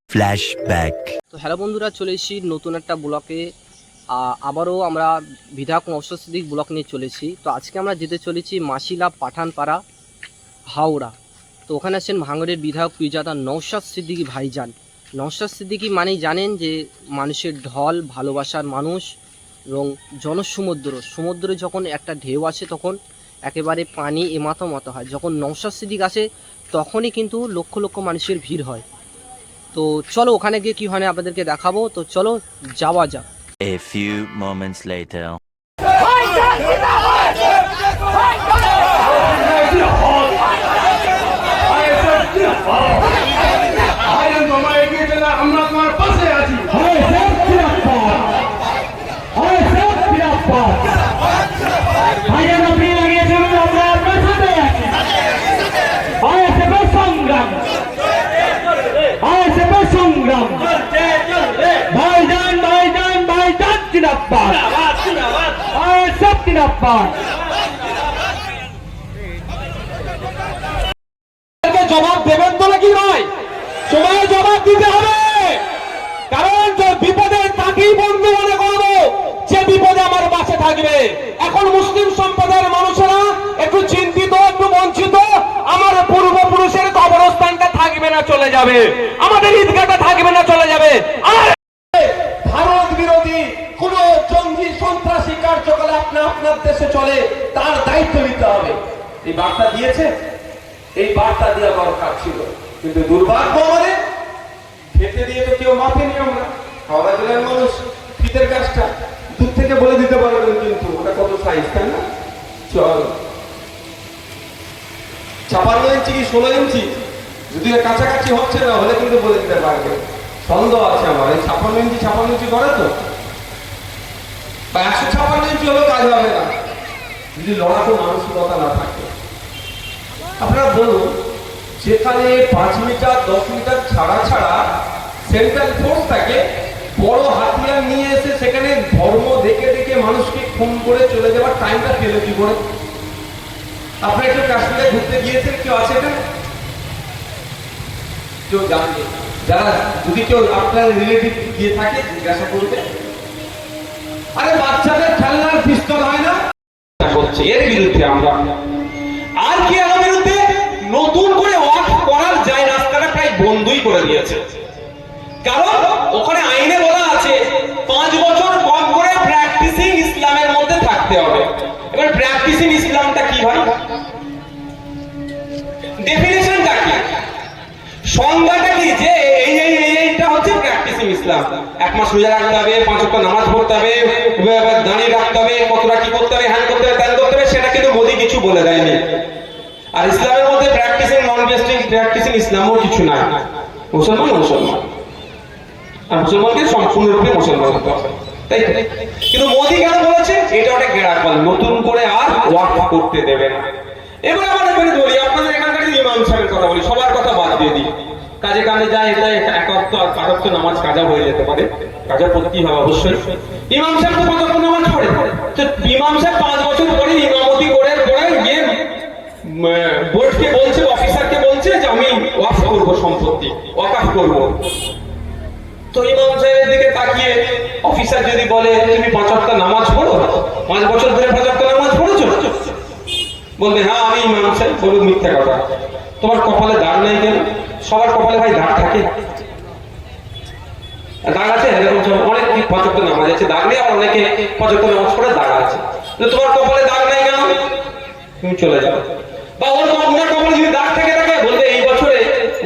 Flashback. তো hello বন্ধুরা, চলে এসেছি নতুন একটা ব্লকে। আবারও আমরা বিধায়ক নওশাদ সিদ্দিকী ব্লক নিয়ে চলেছি। তো আজকে আমরা যেতে চলেছি মাসিলা পাঠানপাড়া, হাওড়া। তো ওখানে আছেন ভাঙড়ের বিধায়ক পীরজাদা নওশাদ সিদ্দিকী ভাইজান। নওশাদ সিদ্দিকী মানেই জানেন যে মানুষের ঢল, ভালোবাসার মানুষ এবং সমুদ্রে যখন একটা ঢেউ আসে তখন একেবারে পানি এমাতো মতো হয়। যখন নওশাদ সিদ্দিকী আসে তখনই কিন্তু লক্ষ লক্ষ মানুষের ভিড় হয়। তো চলো ওখানে গিয়ে কি হয় আপনাদেরকে দেখাবো। তো চলো যাওয়া যাক। A few moments later. আমরা তোমার পাশে আছি। জবাব দেবেন তো নাকি নয়? সময় জবাব দিতে হবে, কারণ বিপদের তাকেই বন্ধু মনে করবো যে বিপদে আমার পাশে থাকবে। এখন মুসলিম সম্প্রদায়ের মানুষেরা একটু চিন্তিত, একটু বঞ্চিত। আমার পূর্বপুরুষের কবরস্থানটা থাকবে না, চলে যাবে। আমাদের ঈদগাহটা থাকবে না, চলে যাবে। আর ভারত বিরোধী কোন জঙ্গি সন্ত্রাসী কার্যকলাপ আপনার দেশে চলে, তার দায়িত্ব নিতে হবে। এই বার্তা দিয়েছে, এই বার্তা দেওয়া দরকার ছিল, কিন্তু দুর্ভাগ্য আমাদের খেতে দিয়ে তো কেউ মাপেনি। আমরা হাওড়া জেলার মানুষ ফিতের গাছটা দূর থেকে বলে দিতে পারবেন, কিন্তু ওটা কত সাইজ, তাই না? চল 56 ইঞ্চি কি 16 ইঞ্চি, যদি কাছাকাছি হচ্ছে না হলে কিন্তু বলে দিতে পারবে। সন্দেহ আছে আমার, এই 56 ইঞ্চি করে তো, বা 156 ইঞ্চি হলেও কাজ হবে না যদি লড়াকু মানসিকতা না থাকে। আপনারা বলুন, যেখানে 5 মিটার 10 মিটার ছাড়া ছাড়া সেন্ট্রাল ফোর্স থাকে, বড় হাতিয়ার নিয়ে এসে সেখানে ধর্ম দেখে দেখে মানুষকে খুন করে চলে যাওয়ার টাইমটা পেল কি করে? আপনারা একটু কাশ্মীরে ঘুরতে গিয়েছেন, কেউ আছে এখানে? কেউ জানবে? যারা যদি কেউ আপনার রিলেটিভ গিয়ে থাকে জিজ্ঞাসা করবে, আরে বাচ্চাদের খেলনার পিস্তল হয় না করছে, এর বিরুদ্ধে আমরা। আর কি এর বিরুদ্ধে? নতুন করে ওয়াকফ করার যায় রাস্তাটা প্রায় বন্ধই করে দিয়েছে, কারণ ওখানে আইনে বলা আছে 5 বছর কম করে প্র্যাকটিসিং ইসলামের মধ্যে থাকতে হবে। এবার প্র্যাকটিসিং ইসলামটা কি ভাই? ডেফিনিশনটা কি, সংজ্ঞাটা কি, যে এইটা হচ্ছে প্র্যাকটিসিং ইসলাম? 1 মাস রোজা রাখতে হবে, 5 ওয়াক্ত নামাজ পড়তে হবে, দাঁড়িয়ে রাখতে হবে, কতটা কি করতে হবে, হ্যান্ড করতে হবে, ত্যান করতে হবে, সেটা কিন্তু মোদি কিছু বলে দেয়নি। আর ইসলামের মধ্যে প্র্যাকটিসিং নন প্র্যাকটিসিং ইসলামও কিছু নাই। মুসলমান আর মুসলমানকে সম্পূর্ণরূপে মুসলমান হতে হবে, তাই তো? কিন্তু মোদি কেন বলেছে এটা ওটা গেরাকল, নতুন করে আর ওয়াকফ করতে দেবে না। এবার আমরা এখানে বলি, আপনাদের এখানকার ইমাম সাহেবের কথা বলি, সবার কথা বাদ দিয়ে দিই। কাজে কাজে যায়, এটা একাত্ত নামাজ কাজা হয়ে যেতে পারে, কাজা পড়তেই হবে অবশ্যই। ইমাম সাহেব তো 5 ওয়াক্ত নামাজ পড়ে, তো ইমাম সাহেব 5 বছর পরে ইমামতি করে গিয়ে বোর্ডকে বলছে, অফিসারকে বলছে যে আমি ওয়াকফ করব, সম্পত্তি ওয়াকফ করব। তো ইমাম সাহেবের দিকে তাকিয়ে অফিসার যদি বলে তুমি 5 ওয়াক্ত নামাজ পড়ো, 5 বছর ধরে 5 ওয়াক্ত নামাজ পড়েছো, বলবে হ্যাঁ আমি ইমাম সাহেব। বলবে মিথ্যা কথা, তোমার কপালে দাগ নেই কেন? সবার কপালে ভাই দাগ থাকে, দাগ আছে, এরকম অনেক 5 ওয়াক্ত নামাজ আছে দাগ নেই, আর অনেকে 5 ওয়াক্ত নামাজ পড়ে দাগ আছে। তোমার কপালে দাগ নেই কেন? তুমি চলে যাও। বা ওর কপালে যদি দাগ থেকে থাকে, বলবে এই বছরে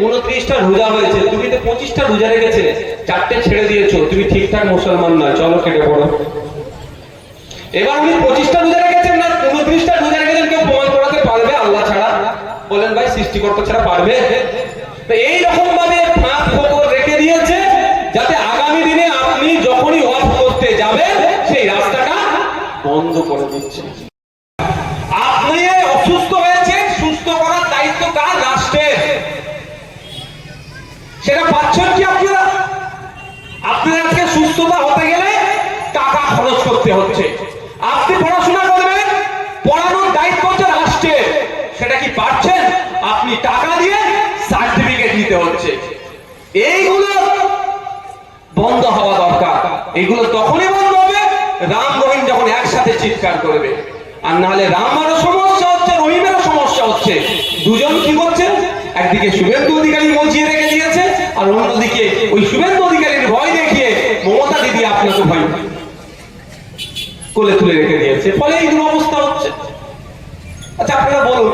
29টা রোজা হয়েছে, তুমি তো 25টা রোজা রেখেছে, 4টে ছেড়ে দিয়েছো, তুমি ঠিকঠাক মুসলমান নয়, চলো কেটে পড়ো। এবার উনি 25টা রোজা রেখেছেন না 29টা রোজা রেখেছেন, কেউ প্রমাণ করাতে পারবে আল্লাহ ছাড়া? বলেন ভাই, সৃষ্টিকর্তা ছাড়া পারবে? তো এইরকম ভাবে ফাঁক ফোকর রেখে দিয়েছে, যাতে আগামী দিনে আপনি যখনই ওয়াকফ করতে যাবেন সেই রাস্তাটা বন্ধ করে দিচ্ছে। আপনি অসুস্থ হয়েছেন, সুস্থ করার দায়িত্ব কার? রাষ্ট্রের। সেটা পাচ্ছেন কি আপনারা? আপনার আজকে সুস্থতা হতে গেলে টাকা খরচ করতে হচ্ছে। আপনি পড়াশোনা করবেন, পড়ানোর দায়িত্ব হচ্ছে রাষ্ট্রের, সেটা কি পারছেন? এইগুলো বন্ধ হওয়া দরকার। এগুলো তখনই বন্ধ হবে রাম রহিম যখন একসাথে চিৎকার করবে। আর নাহলে রামেরও সমস্যা হচ্ছে, রহিমেরও সমস্যা হচ্ছে। দুজন কি করছে, একদিকে শুভেন্দু অধিকারী মজিয়ে রেখে দিয়েছে, আর অন্যদিকে ওই শুভেন্দু অধিকারীর ভয় দেখিয়ে মমতা দিদি আপনাকে ভয় কোলে তুলে রেখে দিয়েছে, ফলে এই দুরবস্থা হচ্ছে। আচ্ছা আপনারা বলুন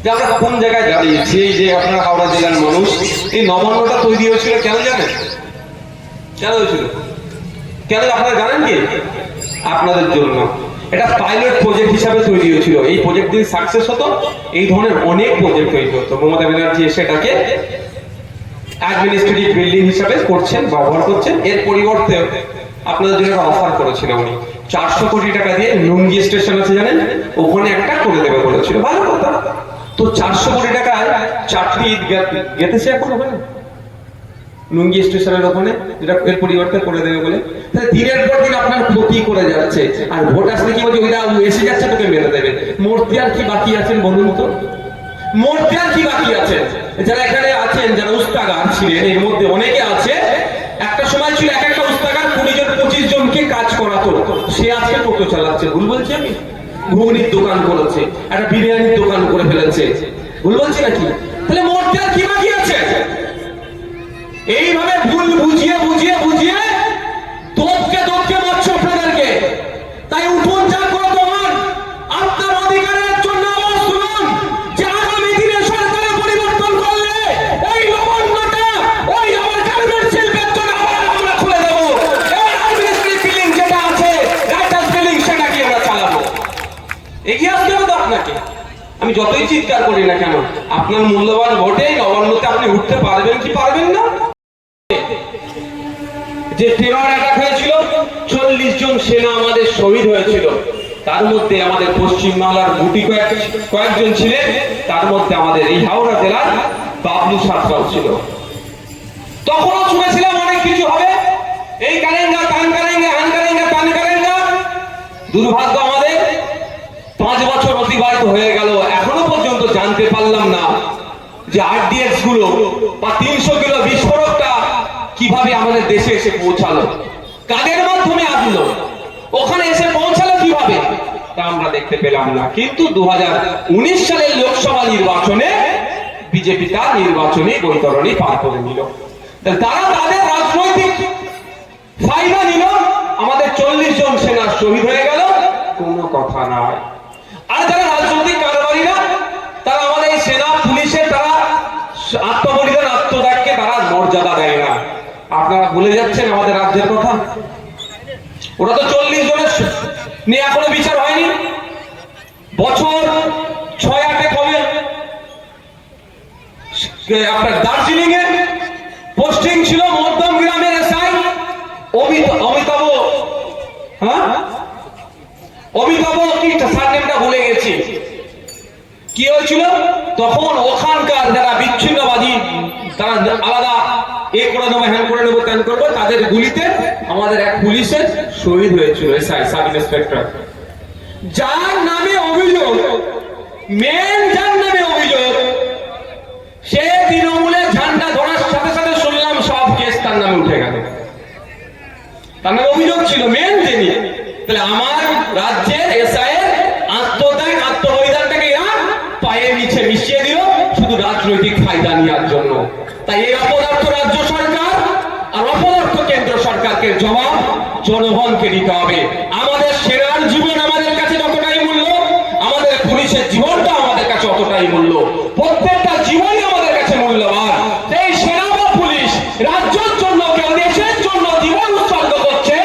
যে আমরা কোন জায়গায় দাঁড়িয়েছি? এই যে আপনারা হাওড়া জেলার মানুষ, এই নবান্নটা তৈরি হয়েছিল কেন জানেন? কেন হয়েছিল? কেন আপনারা জানেন কি? আপনাদের জন্য। এটা পাইলট প্রজেক্ট হিসাবে তৈরি হয়েছিল। এই প্রজেক্ট যদি সাকসেস হতো, এই ধরনের অনেক প্রজেক্ট তৈরি হতো। মমতা ব্যানার্জি এসে এটাকে অ্যাডমিনিস্ট্রেটিভ বিল্ডিং হিসাবে করছেন, ব্যবহার করছেন। এর পরিবর্তে আপনাদের জন্য একটা অফার করেছিল উনি, 400 কোটি টাকা দিয়ে নুঙ্গি স্টেশন আছে জানেন, ওখানে একটা করে দেবে বলেছিল। ভালো কথা। তো 400 কোটি টাকায় 4টি ঈদ গেতেছে এখন ওখানে নুঙ্গি স্টেশনের ওখানে, যেটা এর পরিবর্তে করে দেবে বলে। তাহলে দিনের পর দিন আপনার ক্ষতি করে যাচ্ছে। আর ভোট আসলে কি বলছে, ওইটা এসে যাচ্ছে তোকে মেরে দেবে। মরতে আর কি বাকি আছেন বলুন তো? মরতে আর কি বাকি আছেন? যারা এখানে আছেন, যারা উস্তাগার ছিলেন, এর মধ্যে অনেকে আছে, একটা সময় ছিল এক একটা উস্তাগার 20 জন 25 জনকে কাজ করাতো। সে আজকে টোটো চালাচ্ছে। ভুল বলছি আমি? ঘুগনির দোকান করেছে, একটা বিরিয়ানির দোকান করে ফেলেছে। ভুল বলছি নাকি? তাহলে মরতে আর কি বাকি আছে? এইভাবে ভুল বুঝিয়ে বুঝিয়ে বুঝিয়ে তোপকে মারছে আপনাদেরকে। তাই উঠুন, যা করে তখন আপনার অধিকারের জন্য আওয়াজ তুলুন। যে আগামী দিনে সরকারের পরিবর্তন করলে এই নবান্নটা ওই আমার গার্মেন্টস শিল্পের জন্য আবার আমরা খুলে দেবো। এই অ্যাডমিনিস্ট্রেটিভ বিল্ডিং যেটা আছে, রাইটার্স বিল্ডিং, সেটাকে আমরা চালাবো। এগিয়ে আসতে হবে তো আপনাকে। আমি যতই চিৎকার করি না কেন, আপনার মূল্যবান ভোটে নবান্নতে আপনি উঠতে পারবেন কি পারবেন না? যে টেরর অ্যাটাক হয়েছিল, 40 জন সেনা আমাদের শহীদ হয়েছিল। তার মধ্যে আমাদের পশ্চিমবাংলার গুটি কয়েকজন ছিলেন। তার মধ্যে আমাদের এই হাওড়া জেলার বাবলু সাঁতরাও ছিল। তখনও শুনেছিলাম অনেক কিছু হবে, এই কারেঙ্গা তান কারেঙ্গা, হান কারেঙ্গা তান কারেঙ্গা। দুর্ভাগ্য আমাদের 5 বছর অতিবাহিত হয়ে গেল, এখনো পর্যন্ত জানতে পারলাম না যে আরডিএক্স গুলো বা 300 কিলো বিস্ফোরকটা কিভাবে আমাদের দেশে এসে পৌঁছালো, কাদের মাধ্যমে আসলো, ওখানে এসে পৌঁছালো কিভাবে, তা আমরা দেখতে পেলাম না। কিন্তু 2019 সালের লোকসভা নির্বাচনে বিজেপি তার নির্বাচনী বৈতরণী পার করে নিল। তারা তাদের রাজনৈতিক ফায়দা নিল, আমাদের 40 জন সেনা শহীদ হয়ে গেল, কোনো কথা নয়। আর যারা রাজনৈতিক কারবারিরা, তারা আমাদের এই সেনা পুলিশের তারা আত্মবলিদান আত্মত্যাগকে তারা মর্যাদা দেয় না। আপনারা ভুলে যাচ্ছেন আমাদের রাজ্যের কথা। ওরা তো 40 জনের নিয়ে এখনো বিচার হয়নি। বছর 6-8 কবে আপনার দার্জিলিং এ পোস্টিং ছিল মধ্যম গ্রামের এসআই অমিতাভ, অমিতাভ কি সারনেমটা ভুলে গেছি। কি হয়েছিল তখন? ওখানকার যারা বিচ্ছিন্নবাদী, তারা আলাদা এ করে নেবো, হ্যান করে নেবো, ত্যান করবো, তাদের গুলিতে আমাদের এক পুলিশের শহীদ হয়েছিল, এসআই সাব ইন্সপেক্টর। যার নামে অভিযোগ, মেন যার নামে অভিযোগ, সে তৃণমূলের ঝান্ডা ধরার সাথে সাথে শুনলাম সব কেস তার নামে উঠে গেল। তার নামে অভিযোগ ছিল মেন যিনি। তাহলে আমার রাজ্যের এসআই এর আত্মত্যাগ আত্মবলিদানটাকে পায়ে নিচে মিশিয়ে দিল শুধু রাজনৈতিক ফায়দা নেওয়ার জন্য। তাই এই অপদার্থ রাজ্য সরকার আর অপদার্থ কেন্দ্র সরকারকে জবাব জনগণকে দিতে হবে। আমাদের সেনার জীবন আমাদের কাছে যতটাই মূল্য, আমাদের পুলিশের জীবনটা আমাদের কাছে অতটাই মূল্য। প্রত্যেকটা জীবনই আমাদের কাছে মূল্যবান। এই সেনা বা পুলিশ রাজ্যের জন্য, কেউ দেশের জন্য জীবন উৎসর্গ করছে,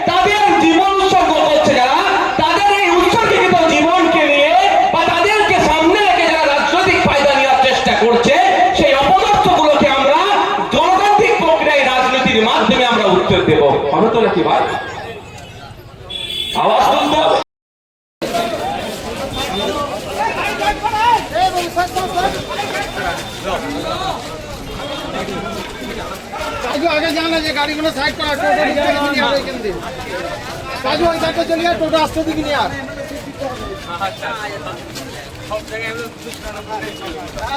তাদের জীবন উৎসর্গ করছে যারা, তাদের এই উৎসর্গিত জীবনকে নিয়ে বা তাদেরকে সামনে রেখে যারা রাজনৈতিক ফায়দা নেওয়ার চেষ্টা করছে, সেই অপদার্থগুলোকে আমরা গণতান্ত্রিক প্রক্রিয়ায় রাজনীতির মাধ্যমে আমরা উত্তর দেব। হবে তো নাকি ভাই? আওয়াজ তুলতে হবে। आगे जाना है गाड़ी को साइड पर टोटो नहीं आ रहा है किंतु काजू वही साइड पर चलिए टोटो रास्ते दिख नहीं आ सब जगह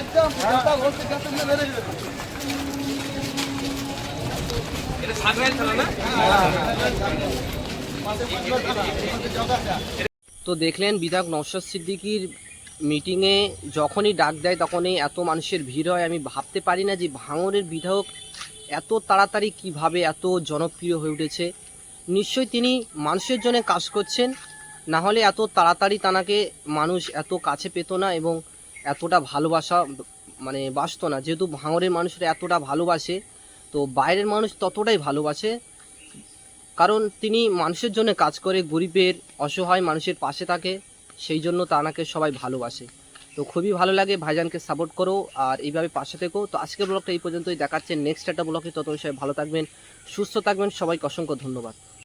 एकदम घोष के जाते हैं मेरे তো দেখলেন বিধায়ক নওশাদ সিদ্দিকীর মিটিংয়ে যখনই ডাক দেয় তখনই এত মানুষের ভিড় হয়। আমি ভাবতে পারি না যে ভাঙড়ের বিধায়ক এত তাড়াতাড়ি কিভাবে এত জনপ্রিয় হয়ে উঠেছে। নিশ্চয়ই তিনি মানুষের জন্য কাজ করছেন, না হলে এত তাড়াতাড়ি তানাকে মানুষ এত কাছে পেত না এবং এতটা ভালোবাসা মানে বাসতো না। যেহেতু ভাঙড়ের মানুষরা এতটা ভালোবাসে, তো বাইরের মানুষ ততটাই ভালোবাসে, কারণ তিনি মানুষের জন্য কাজ করে, গরিবের অসহায় মানুষের পাশে থাকে, সেই জন্য তানাকে সবাই ভালোবাসে। তো খুবই ভালো লাগে, ভাইজানকে সাপোর্ট করো আর এইভাবে পাশে থেকো। তো আজকের ব্লগটা এই পর্যন্তই, দেখাচ্ছে নেক্সট একটা ব্লগে। তত সবাই ভালো থাকবেন, সুস্থ থাকবেন, সবাইকে অসংখ্য ধন্যবাদ।